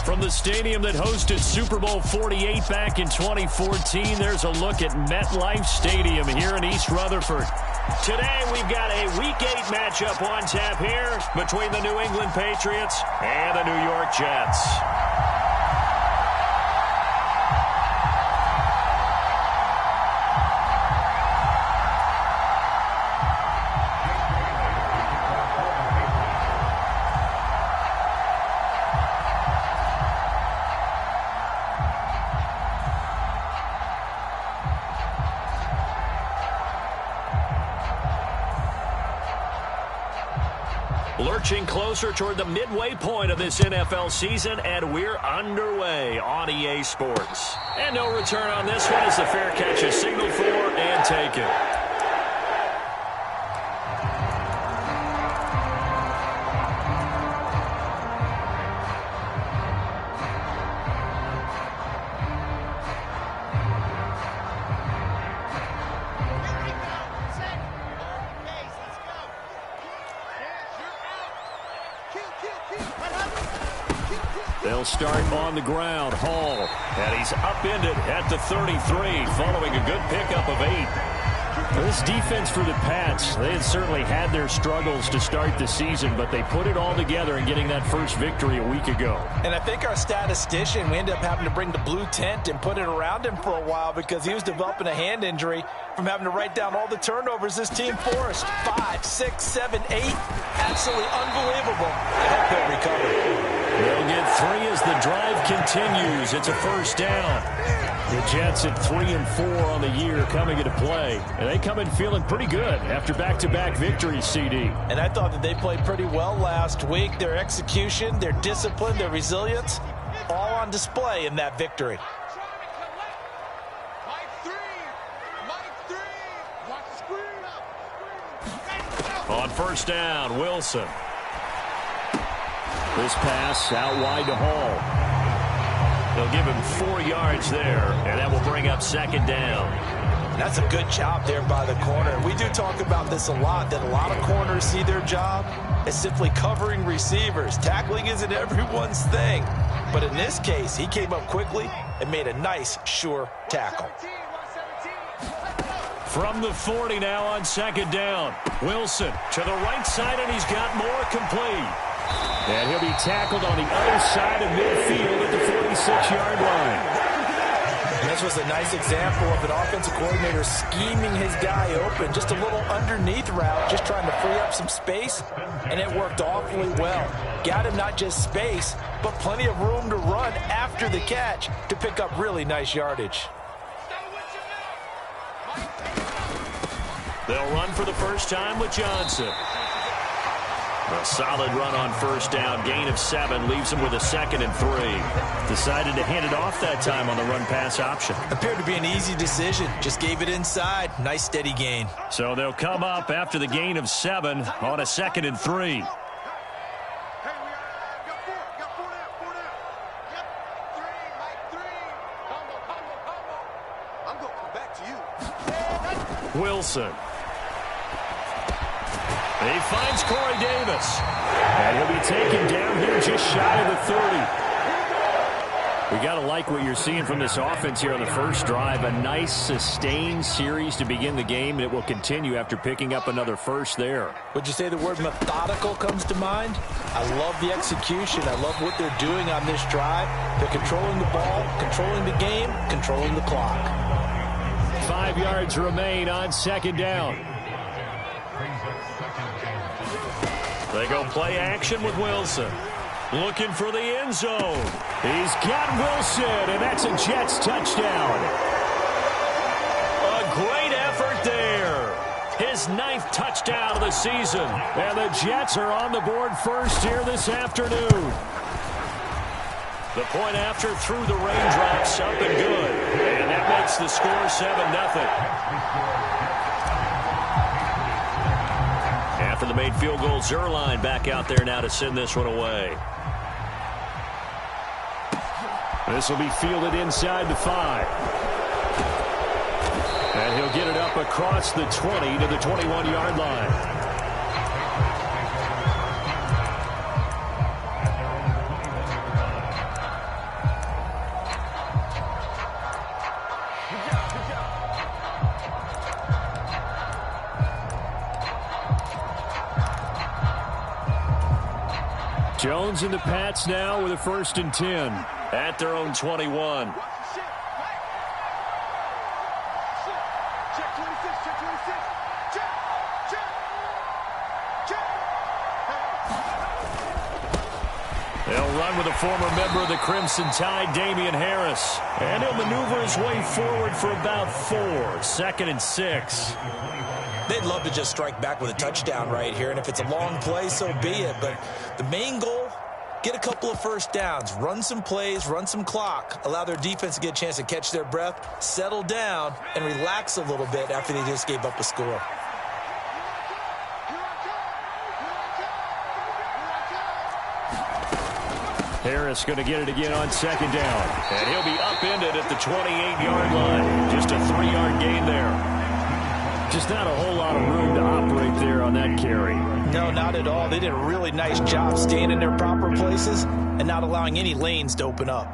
From the stadium that hosted Super Bowl 48 back in 2014, there's a look at MetLife Stadium here in East Rutherford. Today, we've got a Week 8 matchup on tap here between the New England Patriots and the New York Jets. Lurching closer toward the midway point of this NFL season, and we're underway on EA Sports. And no return on this one as the fair catch is signaled for and taken. They'll start on the ground. Hall, and he's upended at the 33 following a good pickup of 8. This defense for the Pats, they had certainly had their struggles to start the season, but they put it all together in getting that first victory a week ago. And I think our statistician, we ended up having to bring the blue tent and put it around him for a while because he was developing a hand injury from having to write down all the turnovers this team forced. 5, 6, 7, 8. Absolutely unbelievable. I hope he'll recover. They'll get 3 as the drive continues. It's a first down. The Jets at 3-4 on the year coming into play. And they come in feeling pretty good after back-to-back victories, CD. And I thought that they played pretty well last week. Their execution, their discipline, their resilience, all on display in that victory. On first down, Wilson. This pass out wide to Hall. They'll give him 4 yards there, and that will bring up second down. That's a good job there by the corner. We do talk about this a lot, that a lot of corners see their job as simply covering receivers. Tackling isn't everyone's thing. But in this case, he came up quickly and made a nice, sure tackle. From the 40 now on second down. Wilson to the right side, and he's got more complete. And he'll be tackled on the other side of midfield at the 46-yard line. And this was a nice example of an offensive coordinator scheming his guy open. Just a little underneath route, just trying to free up some space, and it worked awfully well. Got him not just space, but plenty of room to run after the catch to pick up really nice yardage. They'll run for the first time with Johnson. A solid run on first down. Gain of 7 leaves him with a 2nd and 3. Decided to hand it off that time on the run-pass option. Appeared to be an easy decision. Just gave it inside. Nice steady gain. So they'll come up after the gain of 7 on a 2nd and 3. Wilson. He finds Corey Davis. And he'll be taken down here just shy of the 30. We got to like what you're seeing from this offense here on the first drive. A nice, sustained series to begin the game. It will continue after picking up another first there. Would you say the word methodical comes to mind? I love the execution. I love what they're doing on this drive. They're controlling the ball, controlling the game, controlling the clock. 5 yards remain on second down. They go play action with Wilson. Looking for the end zone. He's got Wilson, and that's a Jets touchdown. A great effort there. His 9th touchdown of the season. And the Jets are on the board first here this afternoon. The point after through the raindrops, up and good. And that makes the score 7-0. After the made field goal, Zerline back out there now to send this one away. This will be fielded inside the 5. And he'll get it up across the 20 to the 21-yard line. Jones and the Pats now with a 1st and 10 at their own 21. They'll run with a former member of the Crimson Tide, Damian Harris. And he'll maneuver his way forward for about 4. 2nd and 6. They'd love to just strike back with a touchdown right here, and if it's a long play, so be it. But the main goal, get a couple of first downs, run some plays, run some clock, allow their defense to get a chance to catch their breath, settle down, and relax a little bit after they just gave up a score. Harris going to get it again on 2nd down. And he'll be upended at the 28-yard line. Just a 3-yard gain there. Just not a whole lot of room to operate there on that carry. No, not at all. They did a really nice job staying in their proper places and not allowing any lanes to open up.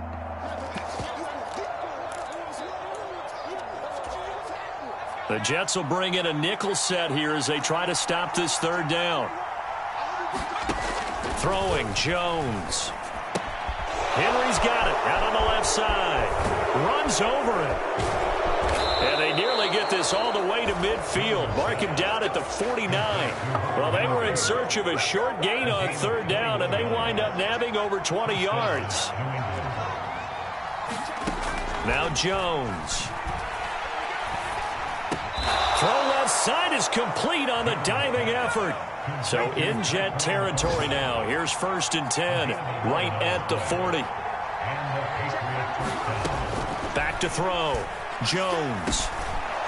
The Jets will bring in a nickel set here as they try to stop this 3rd down. Throwing Jones. Henry's got it out on the left side. Runs over it. And they nearly get this all the way to midfield. Mark him down at the 49. Well, they were in search of a short gain on 3rd down, and they wind up nabbing over 20 yards. Now Jones. Throw left side is complete on the diving effort. So in Jet territory now. Here's 1st and 10, right at the 40. Back to throw. Jones.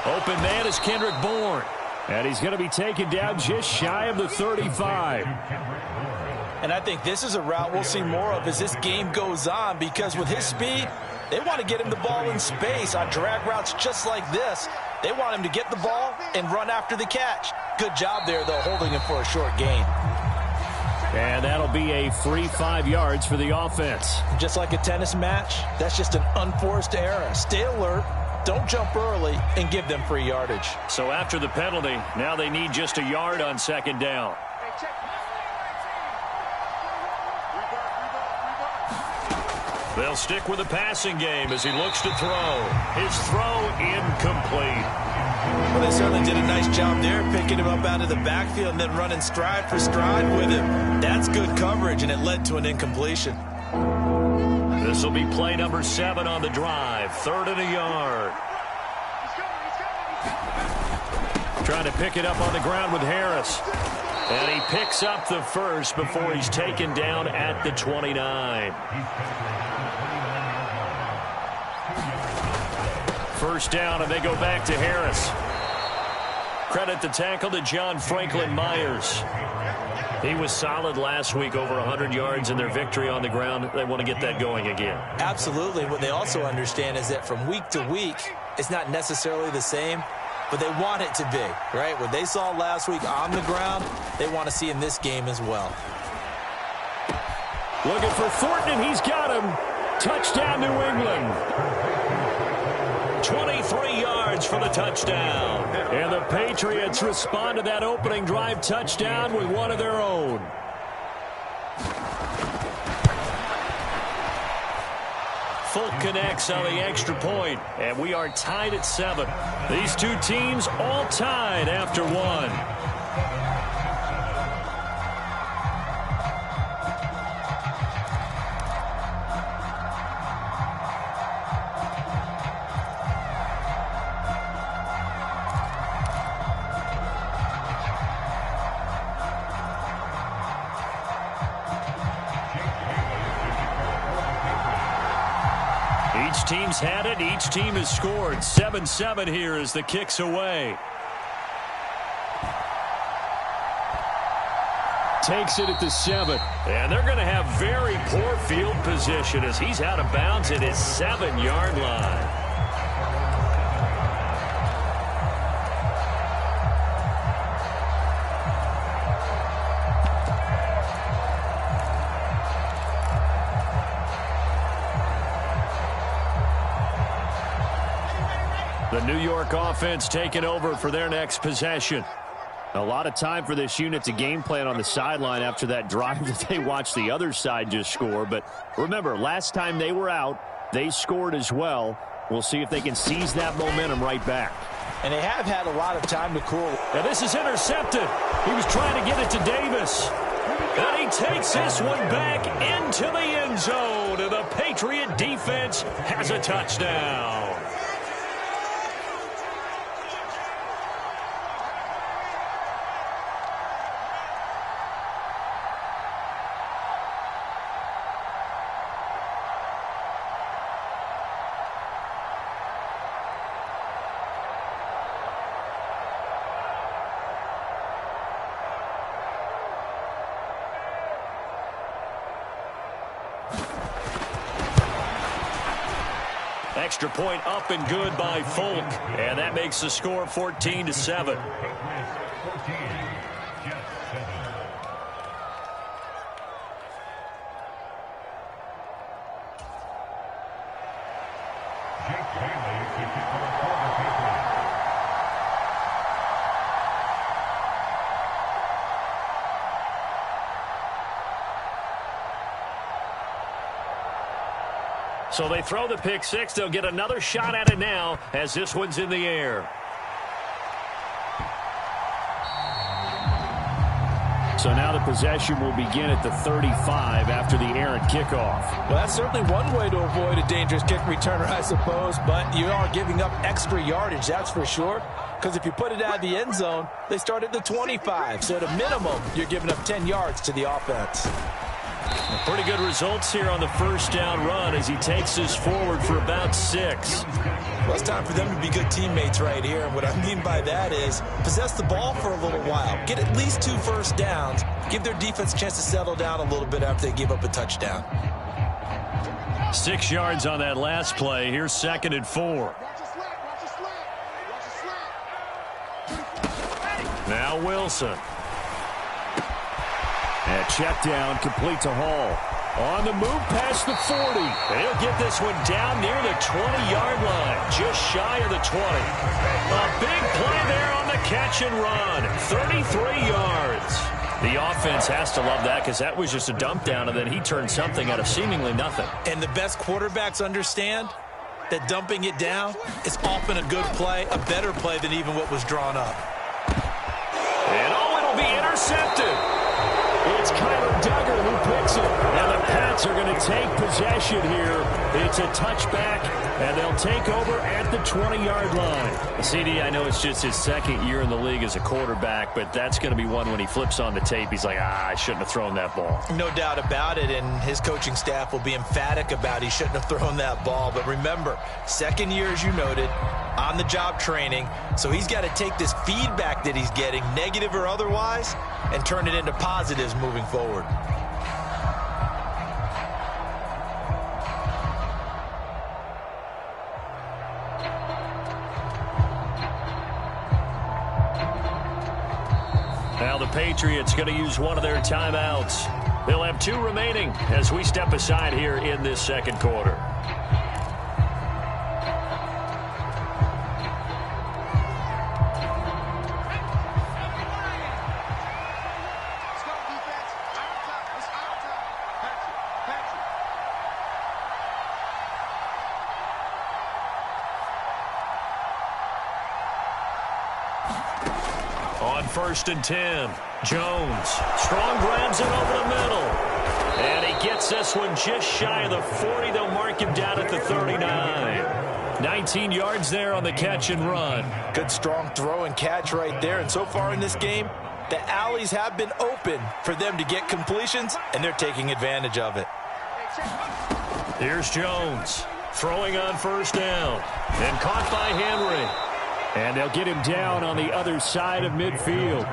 Open man is Kendrick Bourne. And he's going to be taken down just shy of the 35. And I think this is a route we'll see more of as this game goes on, because with his speed, they want to get him the ball in space on drag routes just like this. They want him to get the ball and run after the catch. Good job there, though, holding him for a short gain. And that'll be a free 5 yards for the offense. Just like a tennis match, that's just an unforced error. Stay alert, don't jump early, and give them free yardage. So after the penalty, now they need just a yard on 2nd down. They'll stick with the passing game as he looks to throw. His throw incomplete. Well, they certainly did a nice job there, picking him up out of the backfield and then running stride for stride with him. That's good coverage, and it led to an incompletion. This will be play number 7 on the drive. 3rd and a yard. Trying to pick it up on the ground with Harris. And he picks up the first before he's taken down at the 29. 1st down, and they go back to Harris. Credit the tackle to John Franklin Myers. He was solid last week, over 100 yards in their victory on the ground. They want to get that going again. Absolutely. What they also understand is that from week to week, it's not necessarily the same, but they want it to be, right? What they saw last week on the ground, they want to see in this game as well. Looking for Thornton, and he's got him. Touchdown, New England. 23 yards for the touchdown. And the Patriots respond to that opening drive touchdown with one of their own. Fulk connects on the extra point, and we are tied at 7. These two teams all tied after 1. Each team's had it. Each team has scored. 7-7 here as the kick's away. Takes it at the 7. And they're going to have very poor field position as he's out of bounds at his 7-yard line. The New York offense taking over for their next possession. A lot of time for this unit to game plan on the sideline after that drive that they watched the other side just score. But remember, last time they were out, they scored as well. We'll see if they can seize that momentum right back. And they have had a lot of time to cool. Now this is intercepted. He was trying to get it to Davis. And he takes this one back into the end zone. And the Patriot defense has a touchdown. Extra point up and good by Folk. And that makes the score 14-7. So they throw the pick six. They'll get another shot at it now as this one's in the air. So now the possession will begin at the 35 after the errant kickoff. Well, that's certainly one way to avoid a dangerous kick returner, I suppose, but you are giving up extra yardage, that's for sure. Because if you put it out of the end zone, they start at the 25. So at a minimum, you're giving up 10 yards to the offense. Pretty good results here on the first down run as he takes this forward for about 6. Well, it's time for them to be good teammates right here. And what I mean by that is possess the ball for a little while. Get at least 2 first downs. Give their defense a chance to settle down a little bit after they give up a touchdown. 6 yards on that last play. Here's 2nd and 4. Now Wilson. And check down, complete to Hall. On the move past the 40. And he'll get this one down near the 20-yard line, just shy of the 20. A big play there on the catch and run, 33 yards. The offense has to love that because that was just a dump down, and then he turned something out of seemingly nothing. And the best quarterbacks understand that dumping it down is often a good play, a better play than even what was drawn up. And it'll be intercepted. It's Kyler Duggar who picks it. And the Pats are going to take possession here. It's a touchback, and they'll take over at the 20-yard line. CD, I know it's just his 2nd year in the league as a quarterback, but that's going to be one when he flips on the tape. He's like, I shouldn't have thrown that ball. No doubt about it, and his coaching staff will be emphatic about he shouldn't have thrown that ball. But remember, 2nd year, as you noted, on-the-job training, so he's got to take this feedback that he's getting, negative or otherwise, and turn it into positives moving forward. Now the Patriots going to use one of their timeouts. They'll have 2 remaining as we step aside here in this 2nd quarter. On 1st and 10, Jones. Strong grabs it over the middle. And he gets this one just shy of the 40. They'll mark him down at the 39. 19 yards there on the catch and run. Good strong throw and catch right there. And so far in this game, the alleys have been open for them to get completions, and they're taking advantage of it. Here's Jones throwing on 1st down. And caught by Henry. And they'll get him down on the other side of midfield.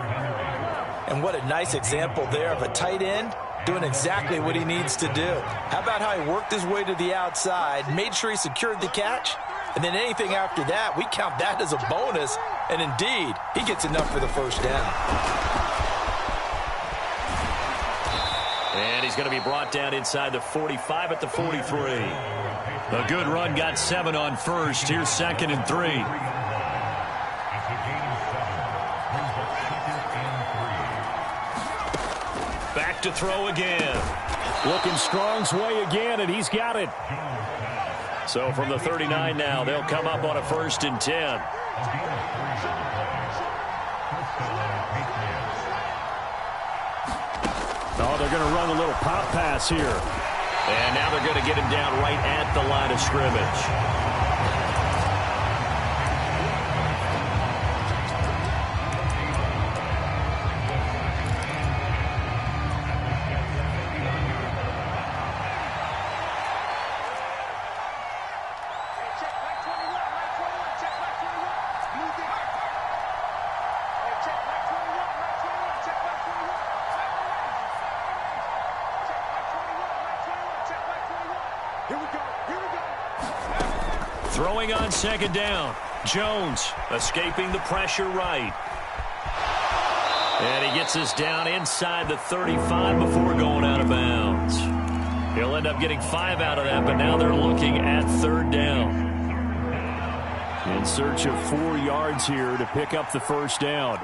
And what a nice example there of a tight end doing exactly what he needs to do. How about how he worked his way to the outside, made sure he secured the catch, and then anything after that, we count that as a bonus. And indeed, he gets enough for the 1st down. And he's going to be brought down inside the 45 at the 43. A good run, got 7 on 1st. Here's 2nd and 3. back to throw again. Looking Strong's way again, and he's got it. So from the 39 now, they'll come up on a 1st and 10. Oh, they're going to run a little pop pass here. And now they're going to get him down right at the line of scrimmage. Throwing on 2nd down. Jones escaping the pressure right. And he gets us down inside the 35 before going out of bounds. He'll end up getting 5 out of that, but now they're looking at 3rd down. In search of 4 yards here to pick up the 1st down.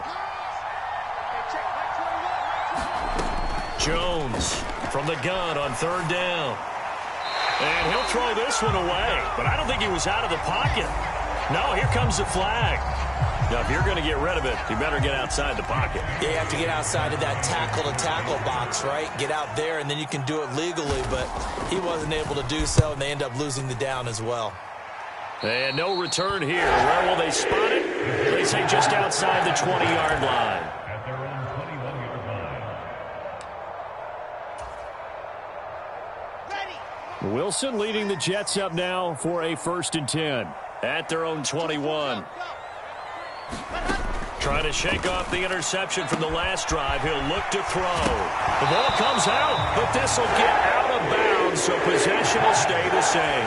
Jones from the gun on 3rd down. And he'll throw this one away, but I don't think he was out of the pocket. No, here comes the flag. Now, if you're going to get rid of it, you better get outside the pocket. Yeah, you have to get outside of that tackle-to-tackle box, right? Get out there, and then you can do it legally, but he wasn't able to do so, and they end up losing the down as well. And no return here. Where will they spot it? They say just outside the 20-yard line. Wilson leading the Jets up now for a 1st and 10 at their own 21. Trying to shake off the interception from the last drive. He'll look to throw. The ball comes out, but this will get out of bounds, so possession will stay the same.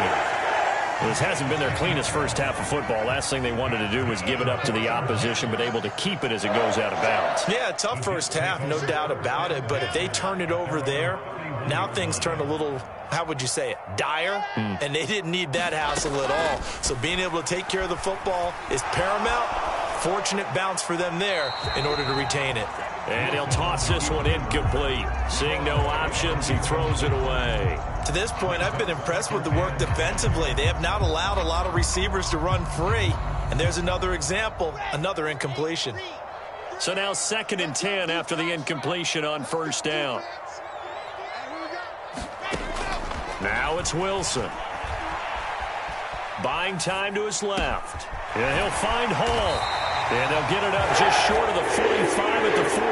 Well, this hasn't been their cleanest first half of football. Last thing they wanted to do was give it up to the opposition, but able to keep it as it goes out of bounds. Yeah, tough first half, no doubt about it, but if they turn it over there, now things turn a little, how would you say it, dire, and they didn't need that hassle at all. So being able to take care of the football is paramount. Fortunate bounce for them there in order to retain it. And he'll toss this one incomplete. Seeing no options, he throws it away. To this point, I've been impressed with the work defensively. They have not allowed a lot of receivers to run free. And there's another example, another incompletion. So now 2nd and 10 after the incompletion on 1st down. Now it's Wilson. Buying time to his left. And he'll find Hall. And they'll get it up just short of the 45 at the 44.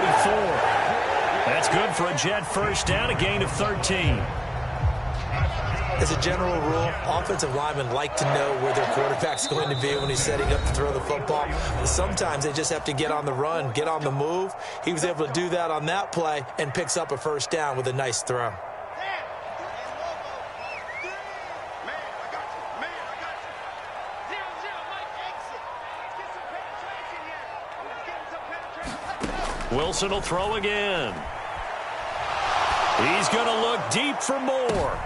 That's good for a Jet 1st down, a gain of 13. As a general rule, offensive linemen like to know where their quarterback's going to be when he's setting up to throw the football. But sometimes they just have to get on the run, get on the move. He was able to do that on that play and picks up a 1st down with a nice throw. Wilson will throw again. He's going to look deep for more.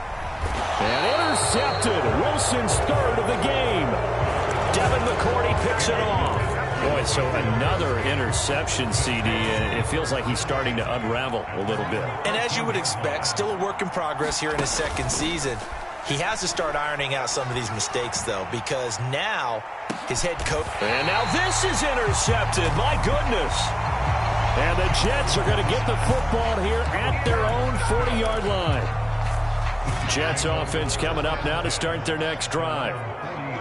And intercepted. Wilson's 3rd of the game. Devin McCourty picks it off. Boy, so another interception, CD. It feels like he's starting to unravel a little bit. And as you would expect, still a work in progress here in his 2nd season. He has to start ironing out some of these mistakes, though, because now his head coach. And now this is intercepted. My goodness. And the Jets are going to get the football here at their own 40-yard line. Jets offense coming up now to start their next drive.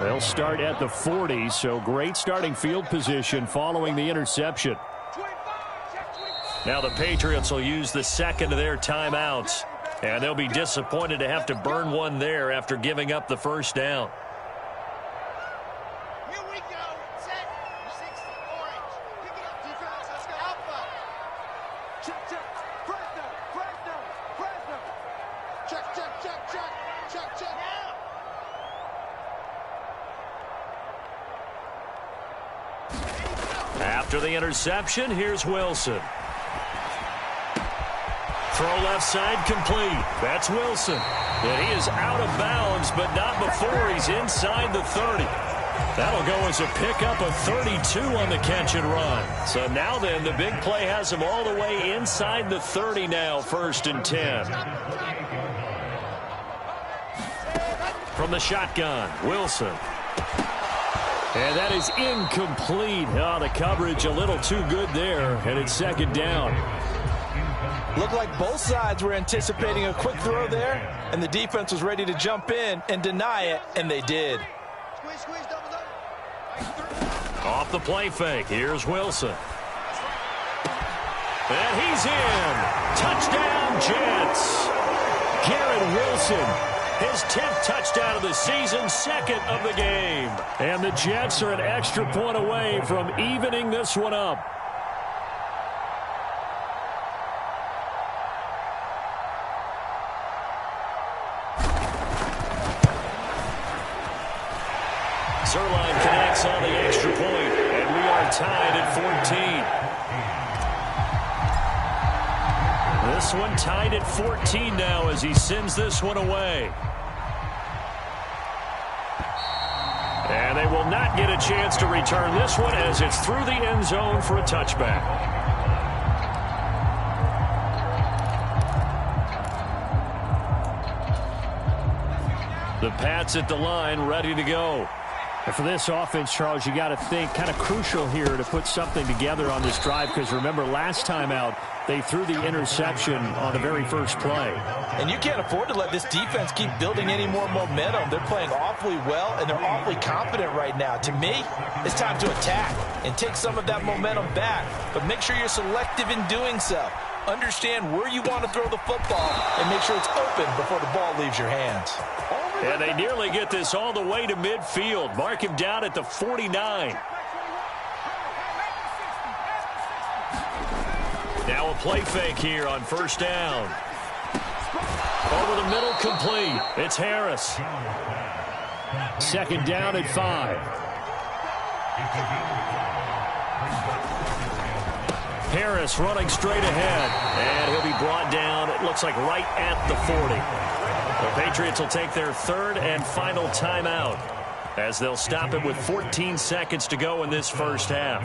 They'll start at the 40, so great starting field position following the interception. Now the Patriots will use the 2nd of their timeouts, and they'll be disappointed to have to burn one there after giving up the 1st down. After the interception, here's Wilson. Throw left side complete. That's Wilson. And he is out of bounds, but not before he's inside the 30. That'll go as a pickup of 32 on the catch and run. So now then, the big play has him all the way inside the 30 now, 1st and 10. From the shotgun, Wilson. And that is incomplete. Oh, the coverage a little too good there, and it's 2nd down. Looked like both sides were anticipating a quick throw there, and the defense was ready to jump in and deny it, and they did. Off the play fake, here's Wilson. And he's in. Touchdown, Jets. Garrett Wilson, his 10th touchdown of the season, 2nd of the game. And the Jets are an extra point away from evening this one up. Zerline connects on the extra point, and we are tied at 14. This one tied at 14 now as he sends this one away. And they will not get a chance to return this one as it's through the end zone for a touchback. The Pats at the line, ready to go. And for this offense, Charles, you got to think kind of crucial here to put something together on this drive, because remember last time out they threw the interception on the very first play. And you can't afford to let this defense keep building any more momentum. They're playing awfully well, and they're awfully confident right now. To me, it's time to attack and take some of that momentum back, but make sure you're selective in doing so. Understand where you want to throw the football and make sure it's open before the ball leaves your hands. And they nearly get this all the way to midfield. Mark him down at the 49. Now a play fake here on 1st down. Over the middle, complete. It's Harris. 2nd down at 5. Harris running straight ahead, and he'll be brought down, it looks like right at the 40. The Patriots will take their 3rd and final timeout as they'll stop it with 14 seconds to go in this first half.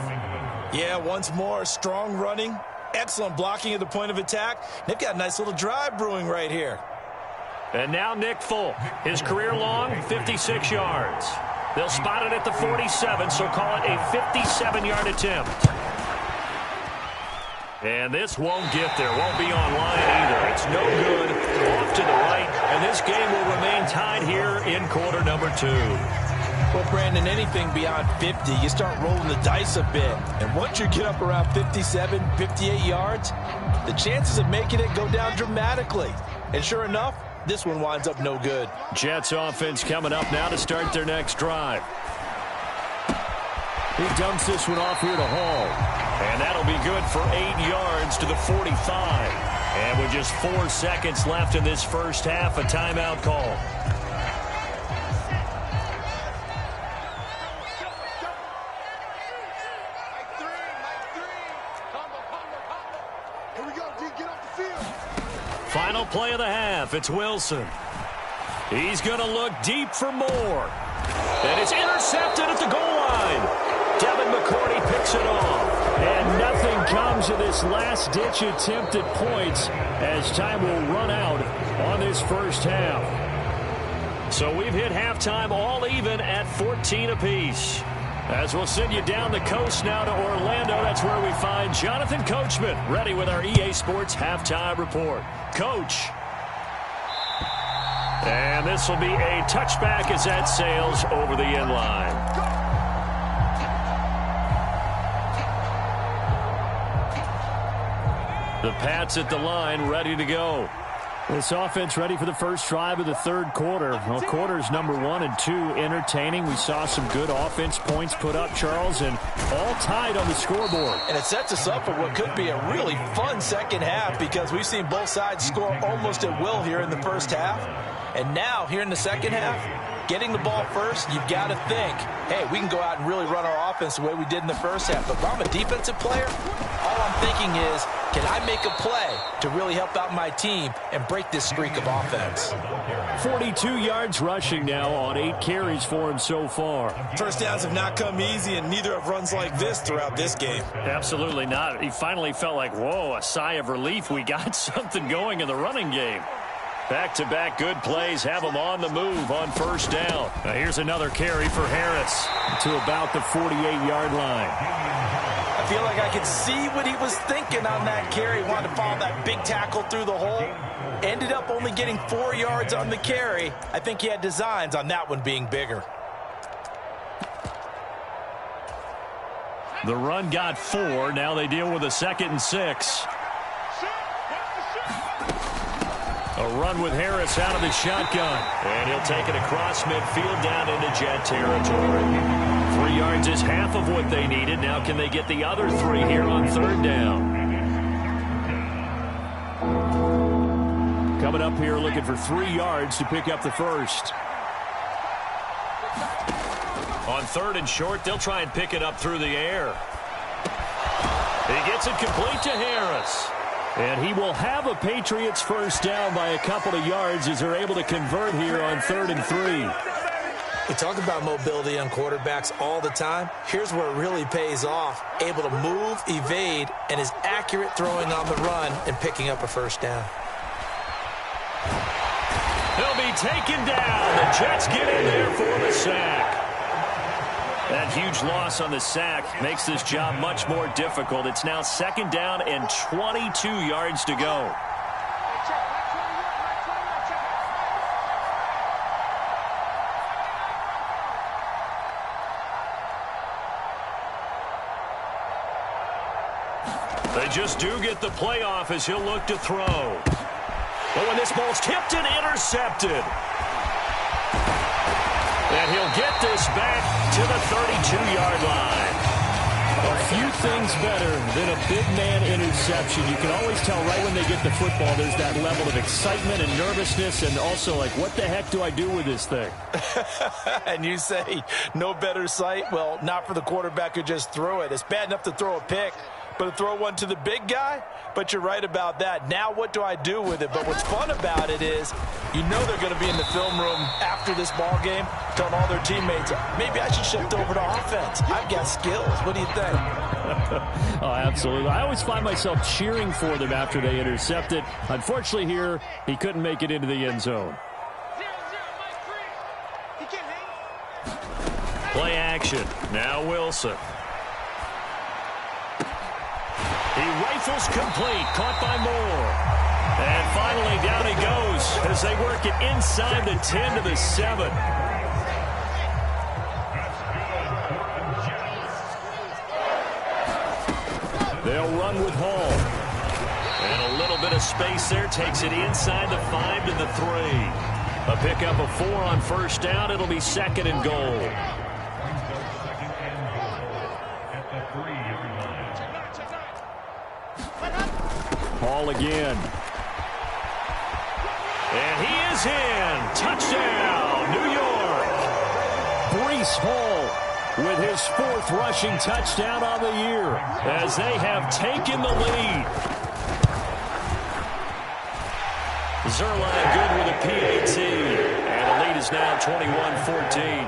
Yeah, once more, strong running, excellent blocking at the point of attack. They've got a nice little drive brewing right here. And now Nick Folk, his career long, 56 yards. They'll spot it at the 47, so call it a 57-yard attempt. And this won't get there, won't be online either. It's no good, off to the right, and this game will remain tied here in quarter number 2. Well, Brandon, anything beyond 50, you start rolling the dice a bit. And once you get up around 57, 58 yards, the chances of making it go down dramatically. And sure enough, this one winds up no good. Jets offense coming up now to start their next drive. He dumps this one off here to Hall. And that'll be good for 8 yards to the 45. And with just 4 seconds left in this first half, a timeout call. Final play of the half. It's Wilson. He's going to look deep for more. And it's intercepted at the goal line. Devin McCourty picks it off. And nothing comes of this last-ditch attempt at points as time will run out on this first half. So we've hit halftime all even at 14 apiece. As we'll send you down the coast now to Orlando, that's where we find Jonathan Coachman ready with our EA Sports Halftime Report. Coach. And this will be a touchback as that sails over the end line. The Pats at the line, ready to go. This offense ready for the first drive of the 3rd quarter. Well, quarters number 1 and 2 entertaining. We saw some good offense points put up, Charles, and all tied on the scoreboard. And it sets us up for what could be a really fun second half, because we've seen both sides score almost at will here in the first half. And now, here in the second half, getting the ball first, you've got to think, hey, we can go out and really run our offense the way we did in the first half. But if I'm a defensive player, all I'm thinking is, can I make a play to really help out my team and break this streak of offense? 42 yards rushing now on 8 carries for him so far. First downs have not come easy, and neither have runs like this throughout this game. Absolutely not. He finally felt like, whoa, a sigh of relief. We got something going in the running game. Back-to-back good plays have him on the move on first down. Now here's another carry for Harris to about the 48-yard line. I feel like I could see what he was thinking on that carry. He wanted to follow that big tackle through the hole. Ended up only getting 4 yards on the carry. I think he had designs on that one being bigger. The run got 4. Now they deal with a 2nd and 6. A run with Harris out of the shotgun. And he'll take it across midfield down into Jet territory. 3 yards is half of what they needed. Now can they get the other 3 here on 3rd down? Coming up here looking for 3 yards to pick up the first. On 3rd and short, they'll try and pick it up through the air. He gets it complete to Harris. And he will have a Patriots first down by a couple of yards as they're able to convert here on 3rd and 3. We talk about mobility on quarterbacks all the time. Here's where it really pays off. Able to move, evade, and is accurate throwing on the run and picking up a first down. He'll be taken down. The Jets get in there for the sack. That huge loss on the sack makes this job much more difficult. It's now 2nd down and 22 yards to go. They just do get the playoff as he'll look to throw. But when this ball's tipped and intercepted. And he'll get this back to the 32-yard line. A few things better than a big man interception. You can always tell right when they get the football, there's that level of excitement and nervousness and also like, what the heck do I do with this thing? And you say, no better sight? Well, not for the quarterback who just threw it. It's bad enough to throw a pick, but to throw one to the big guy? But you're right about that. Now what do I do with it? But what's fun about it is you know they're going to be in the film room after this ball game telling all their teammates, maybe I should shift over to offense. I've got skills. What do you think? Oh, absolutely. I always find myself cheering for them after they intercept it. Unfortunately here, he couldn't make it into the end zone. Play action. Now Wilson. He rifles complete, caught by Moore. And finally, down he goes as they work it inside the 10 to the 7. They'll run with Hall. And a little bit of space there takes it inside the 5 to the 3. A pickup of 4 on first down. It'll be 2nd and goal. Hall again. And he is in. Touchdown, New York. Breece Hall with his 4th rushing touchdown on the year as they have taken the lead. Zerline good with a PAT. And the lead is now 21-14.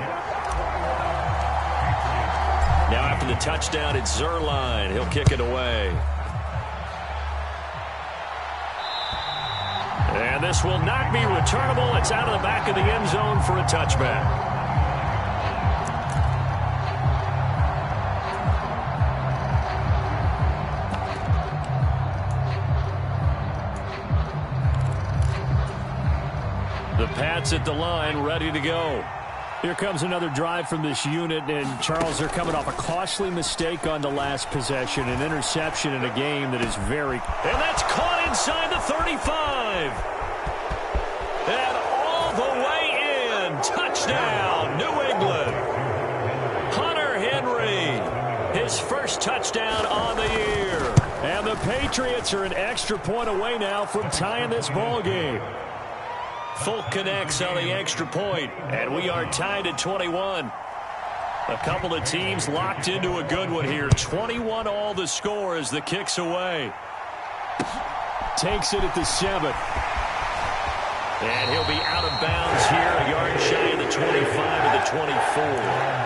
Now after the touchdown, it's Zerline. He'll kick it away. And this will not be returnable. It's out of the back of the end zone for a touchback. The Pats at the line, ready to go. Here comes another drive from this unit, and Charles, they're coming off a costly mistake on the last possession, an interception in a game that is very... And that's caught inside the 35. And all the way in. Touchdown, New England. Hunter Henry, his first touchdown on the year. And the Patriots are an extra point away now from tying this ball game. Folk connects on the extra point, and we are tied at 21. A couple of teams locked into a good one here. 21 all the score as the kick's away. Takes it at the 7. And he'll be out of bounds here, a yard shy of the 25 of the 24.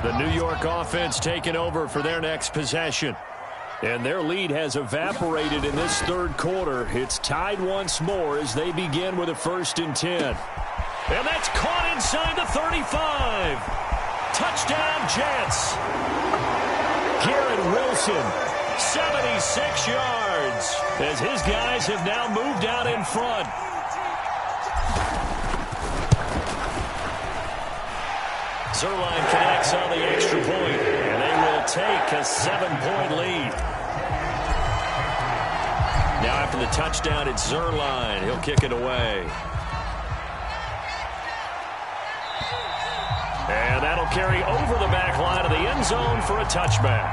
The New York offense taking over for their next possession. And their lead has evaporated in this third quarter. It's tied once more as they begin with a 1st and 10. And that's caught inside the 35. Touchdown, Jets. Garrett Wilson, 76 yards, as his guys have now moved out in front. Zerline connects on the extra point, and they will take a 7-point lead. Now after the touchdown, it's Zerline. He'll kick it away. And that'll carry over the back line of the end zone for a touchback.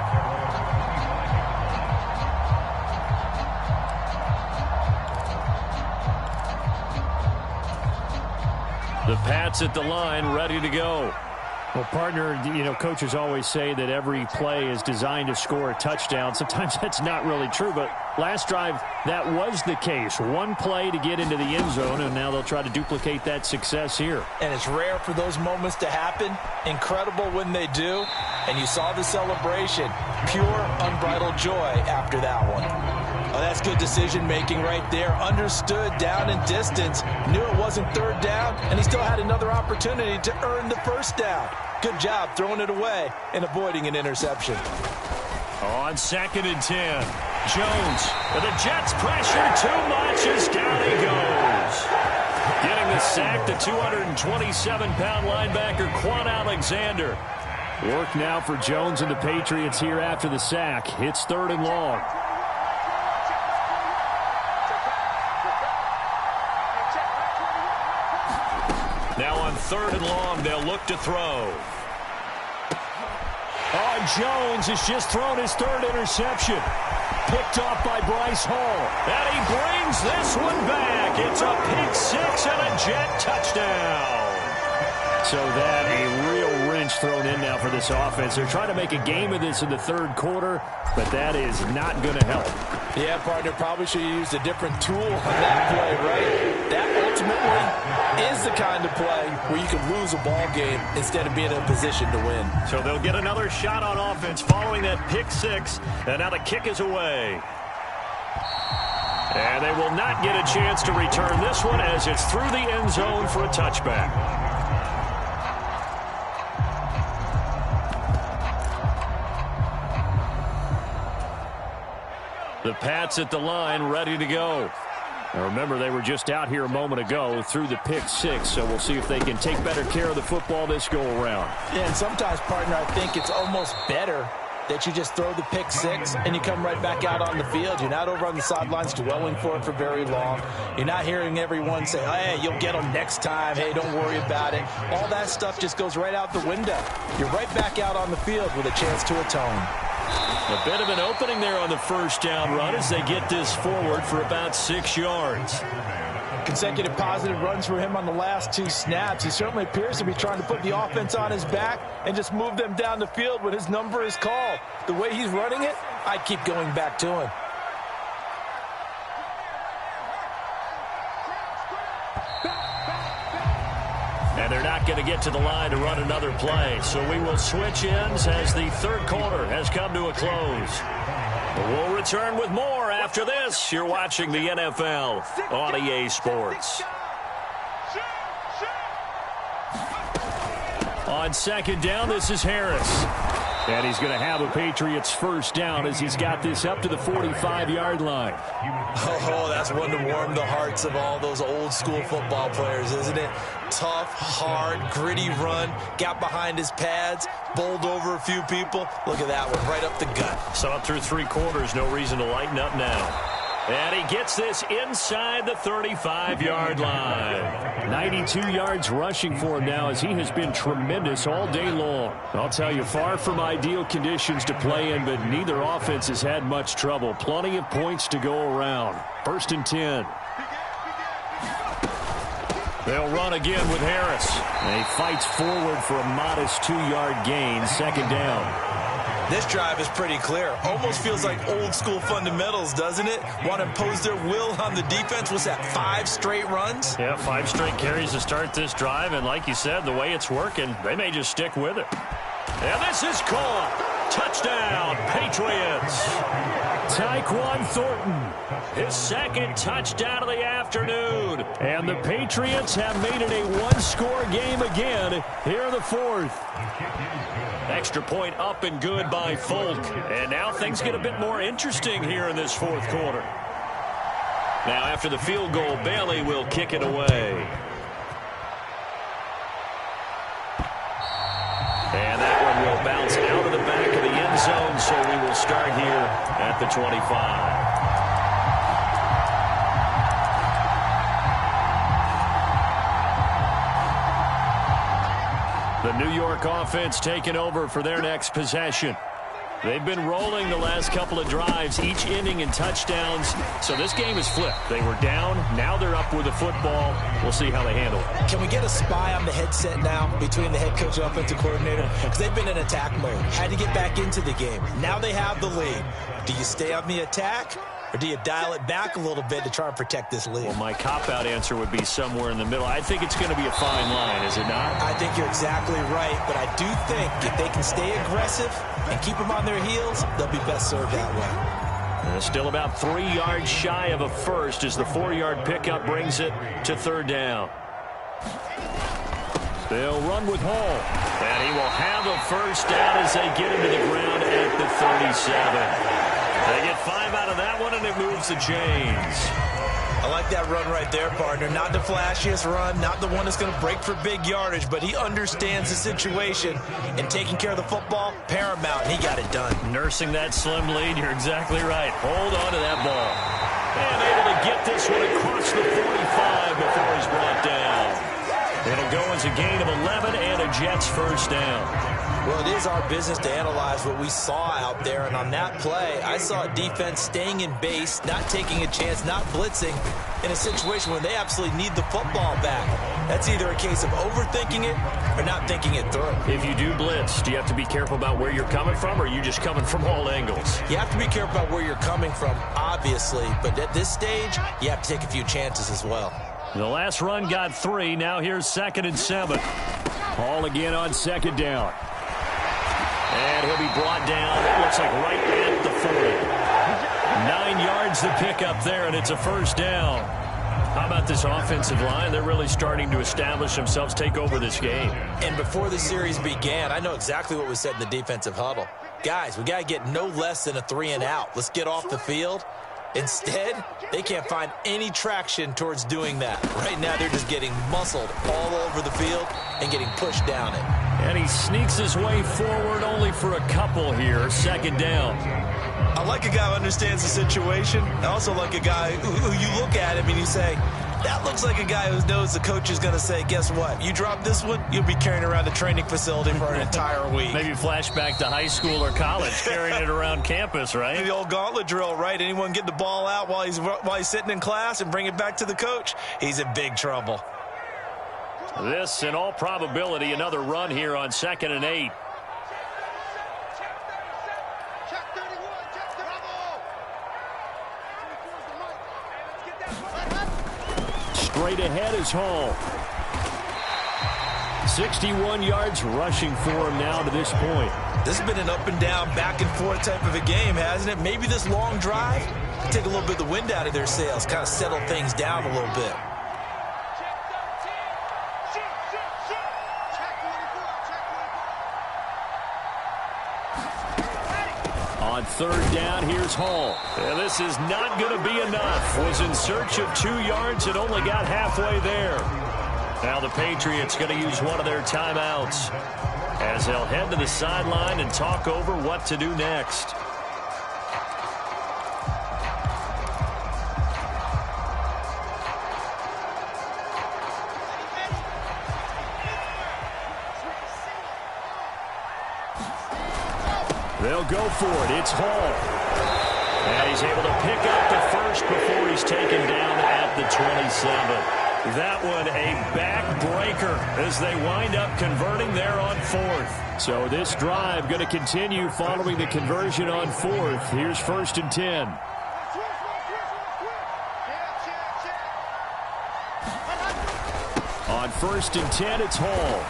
The Pats at the line, ready to go. Well, partner, you know, coaches always say that every play is designed to score a touchdown. Sometimes that's not really true, but last drive, that was the case. One play to get into the end zone, and now they'll try to duplicate that success here. And it's rare for those moments to happen. Incredible when they do. And you saw the celebration. Pure, unbridled joy after that one. Oh, that's good decision-making right there. Understood down and distance. Knew it wasn't third down, and he still had another opportunity to earn the first down. Good job throwing it away and avoiding an interception. On 2nd and 10, Jones, the Jets pressure too much as down he goes. Getting the sack, the 227-pound linebacker, Quan Alexander. Work now for Jones and the Patriots here after the sack. It's 3rd and long. Now on 3rd and long, they'll look to throw. Oh, Jones has just thrown his 3rd interception. Picked off by Bryce Hall. And he brings this one back. It's a pick 6 and a Jet touchdown. So that a real wrench thrown in now for this offense. They're trying to make a game of this in the 3rd quarter, but that is not going to help. Yeah, partner, probably should have used a different tool on that play, right? That ultimately is the kind of play where you can lose a ball game instead of being in a position to win. So they'll get another shot on offense following that pick 6, and now the kick is away. And they will not get a chance to return this one as it's through the end zone for a touchback. The Pats at the line, ready to go. Now remember, they were just out here a moment ago through the pick 6, so we'll see if they can take better care of the football this go-around. Yeah, and sometimes, partner, I think it's almost better that you just throw the pick 6 and you come right back out on the field. You're not over on the sidelines dwelling for it for very long. You're not hearing everyone say, hey, you'll get them next time. Hey, don't worry about it. All that stuff just goes right out the window. You're right back out on the field with a chance to atone. A bit of an opening there on the 1st down run as they get this forward for about 6 yards. Consecutive positive runs for him on the last 2 snaps. He certainly appears to be trying to put the offense on his back and just move them down the field when his number is called. The way he's running it, I'd keep going back to him. And they're not going to get to the line to run another play. So we will switch ends as the 3rd quarter has come to a close. We'll return with more after this. You're watching the NFL on EA Sports. On 2nd down, this is Harris. And he's going to have a Patriots 1st down as he's got this up to the 45-yard line. Oh, that's one to warm the hearts of all those old school football players, isn't it? Tough, hard, gritty run, got behind his pads, bowled over a few people. Look at that one, right up the gut. So up through 3 quarters, no reason to lighten up now. And he gets this inside the 35-yard line. 92 yards rushing for him now as he has been tremendous all day long. I'll tell you, far from ideal conditions to play in, but neither offense has had much trouble. Plenty of points to go around. 1st and 10. They'll run again with Harris. And he fights forward for a modest 2-yard gain. 2nd down. This drive is pretty clear. Almost feels like old-school fundamentals, doesn't it? Want to impose their will on the defense. What's that, 5 straight runs? Yeah, 5 straight carries to start this drive. And like you said, the way it's working, they may just stick with it. And this is caught. Touchdown, Patriots. Tyquan Thornton. His 2nd touchdown of the afternoon. And the Patriots have made it a 1-score game again here in the 4th. Extra point up and good by Folk. And now things get a bit more interesting here in this 4th quarter. Now after the field goal, Bailey will kick it away. And that one will bounce out of the back of the end zone, so we will start here at the 25. The New York offense taking over for their next possession. They've been rolling the last couple of drives, each ending in touchdowns. So this game is flipped. They were down. Now they're up with the football. We'll see how they handle it. Can we get a spy on the headset now between the head coach and offensive coordinator? Because they've been in attack mode. Had to get back into the game. Now they have the lead. Do you stay on the attack? Or do you dial it back a little bit to try and protect this lead? Well, my cop-out answer would be somewhere in the middle. I think it's going to be a fine line, is it not? I think you're exactly right, but I do think if they can stay aggressive and keep them on their heels, they'll be best served that way. And still about 3 yards shy of a first as the 4-yard pickup brings it to 3rd down. They'll run with Hall. And he will have a first down as they get into the ground at the 37. They get 5 out of that one, and it moves the chains. I like that run right there, partner. Not the flashiest run, not the one that's going to break for big yardage, but he understands the situation, and taking care of the football, paramount, and he got it done. Nursing that slim lead, you're exactly right. Hold on to that ball. And able to get this one across the 45 before he's brought down. It'll go as a gain of 11 and a Jets first down. Well, it is our business to analyze what we saw out there, and on that play, I saw a defense staying in base, not taking a chance, not blitzing, in a situation where they absolutely need the football back. That's either a case of overthinking it or not thinking it through. If you do blitz, do you have to be careful about where you're coming from, or are you just coming from all angles? You have to be careful about where you're coming from, obviously, but at this stage, you have to take a few chances as well. The last run got 3. Now here's 2nd and 7. Hall again on 2nd down. And he'll be brought down, it looks like right at the 40. 9 yards to pick up there, and it's a first down. How about this offensive line? They're really starting to establish themselves, take over this game. And before the series began, I know exactly what was said in the defensive huddle. Guys, we got to get no less than a 3 and out. Let's get off the field. Instead, they can't find any traction towards doing that. Right now, they're just getting muscled all over the field and getting pushed down it. And he sneaks his way forward only for a couple here. 2nd down. I like a guy who understands the situation. I also like a guy who you look at him and you say, that looks like a guy who knows the coach is going to say, guess what? You drop this one, you'll be carrying around the training facility for an entire week. Maybe flashback to high school or college, carrying it around campus, right? The old gauntlet drill, right? Anyone get the ball out while he's sitting in class and bring it back to the coach, he's in big trouble. This, in all probability, another run here on 2nd and 8. Straight ahead is Hall. 61 yards rushing for him now to this point. This has been an up and down, back and forth type of a game, hasn't it? Maybe this long drive can take a little bit of the wind out of their sails, kind of settle things down a little bit. On 3rd down, here's Hall. And this is not going to be enough. Was in search of 2 yards and only got halfway there. Now the Patriots going to use one of their timeouts as they'll head to the sideline and talk over what to do next. They'll go for it. It's Hall. And he's able to pick up the first before he's taken down at the 27. That one a backbreaker as they wind up converting there on fourth. So this drive going to continue following the conversion on fourth. Here's 1st and 10. On 1st and 10, it's Hall.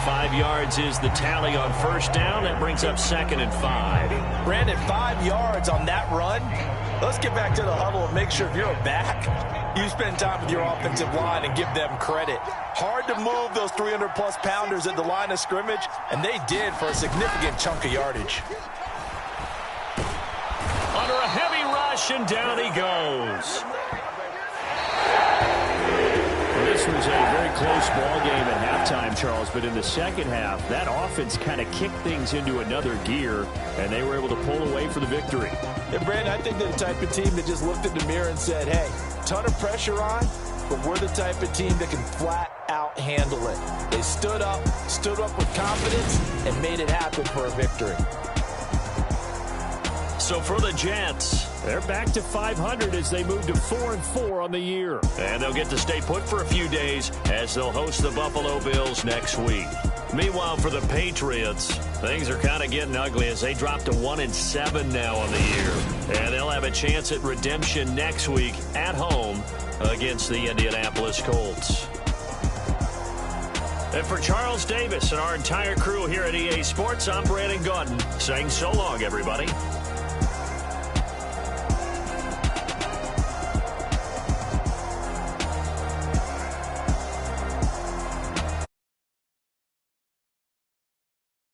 5 yards is the tally on first down. That brings up 2nd and 5. Brandon, 5 yards on that run. Let's get back to the huddle and make sure if you're a back, you spend time with your offensive line and give them credit. Hard to move those 300-plus pounders at the line of scrimmage, and they did for a significant chunk of yardage. Under a heavy rush, and down he goes. This was a very close ball game at halftime, Charles, but in the second half, that offense kind of kicked things into another gear, and they were able to pull away for the victory. And, Brandon, I think they're the type of team that just looked in the mirror and said, hey, ton of pressure on, but we're the type of team that can flat out handle it. They stood up with confidence, and made it happen for a victory. So for the Jets, they're back to 500 as they move to 4-4 on the year. And they'll get to stay put for a few days as they'll host the Buffalo Bills next week. Meanwhile, for the Patriots, things are kind of getting ugly as they drop to 1-7 now on the year. And they'll have a chance at redemption next week at home against the Indianapolis Colts. And for Charles Davis and our entire crew here at EA Sports, I'm Brandon Gaudin saying so long, everybody.